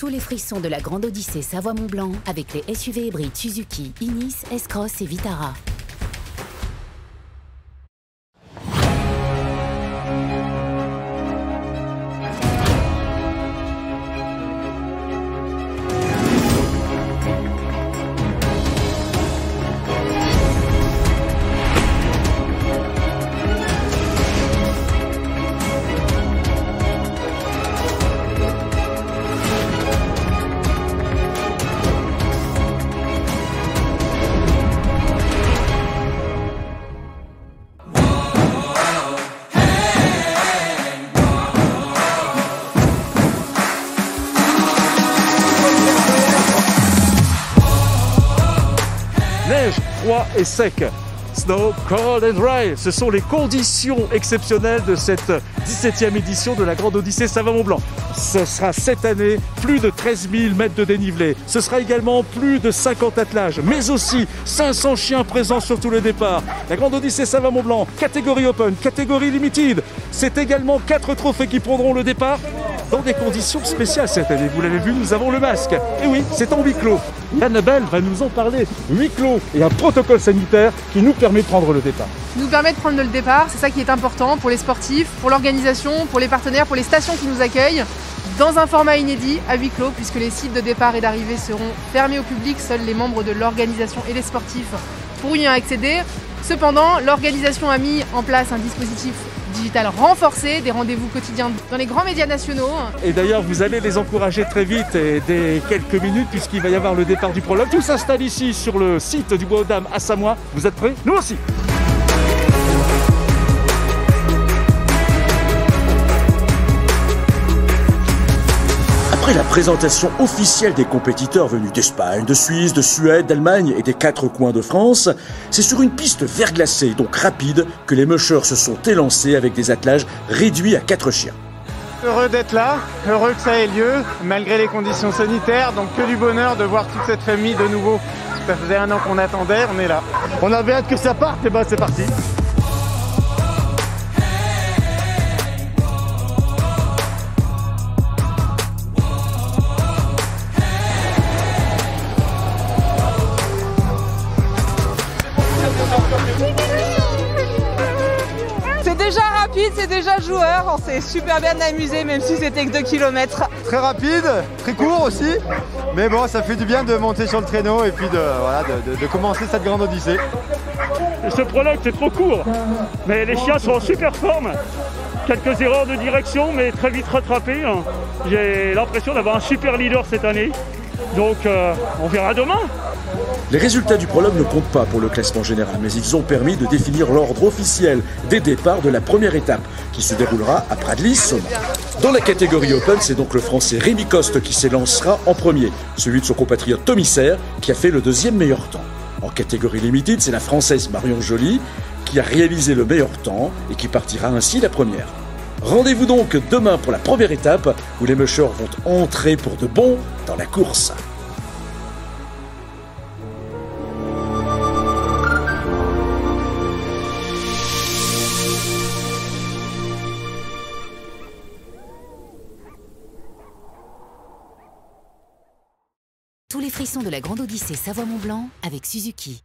Tous les frissons de la Grande Odyssée Savoie-Mont-Blanc avec les SUV hybrides Suzuki, Ignis, S-Cross et Vitara. Neige, froid et sec. Snow, cold and dry. Ce sont les conditions exceptionnelles de cette 17e édition de la Grande Odyssée Savoie-Mont-Blanc. Ce sera cette année plus de 13 000 mètres de dénivelé. Ce sera également plus de 50 attelages, mais aussi 500 chiens présents sur tous les départs. La Grande Odyssée Savoie-Mont-Blanc, catégorie Open, catégorie Limited. C'est également 4 trophées qui prendront le départ dans des conditions spéciales cette année. Vous l'avez vu, nous avons le masque. Et oui, c'est en huis clos. Annabelle va nous en parler. Huis clos et un protocole sanitaire qui nous permet de prendre le départ. Nous permet de prendre le départ, c'est ça qui est important pour les sportifs, pour l'organisation, pour les partenaires, pour les stations qui nous accueillent, dans un format inédit à huis clos, puisque les sites de départ et d'arrivée seront fermés au public, seuls les membres de l'organisation et les sportifs pourront y accéder. Cependant, l'organisation a mis en place un dispositif digital renforcé, des rendez-vous quotidiens dans les grands médias nationaux. Et d'ailleurs, vous allez les encourager très vite et dès quelques minutes, puisqu'il va y avoir le départ du prologue. Tout s'installe ici sur le site du Bois aux Dames à Samois. Vous êtes prêts? Nous aussi! Après la présentation officielle des compétiteurs venus d'Espagne, de Suisse, de Suède, d'Allemagne et des 4 coins de France, c'est sur une piste verglacée, donc rapide, que les mushers se sont élancés avec des attelages réduits à 4 chiens. Heureux d'être là, heureux que ça ait lieu, malgré les conditions sanitaires, donc que du bonheur de voir toute cette famille de nouveau. Ça faisait 1 an qu'on attendait, on est là. On avait hâte que ça parte, et ben c'est parti! C'est déjà rapide, c'est déjà joueur, on s'est super bien amusé même si c'était que 2 km. Très rapide, très court aussi, mais bon, ça fait du bien de monter sur le traîneau et puis de commencer cette grande odyssée. Ce prologue c'est trop court, mais les chiens sont en super forme. Quelques erreurs de direction, mais très vite rattrapées. J'ai l'impression d'avoir un super leader cette année, donc on verra demain. Les résultats du prologue ne comptent pas pour le classement général, mais ils ont permis de définir l'ordre officiel des départs de la première étape, qui se déroulera à Pradlis. Dans la catégorie Open, c'est donc le Français Rémi Coste qui s'élancera en premier, suivi de son compatriote Tommy Serre, qui a fait le 2e meilleur temps. En catégorie Limited, c'est la Française Marion Joly qui a réalisé le meilleur temps et qui partira ainsi la première. Rendez-vous donc demain pour la première étape, où les mushers vont entrer pour de bon dans la course. Tous les frissons de la Grande Odyssée Savoie-Mont-Blanc avec Suzuki.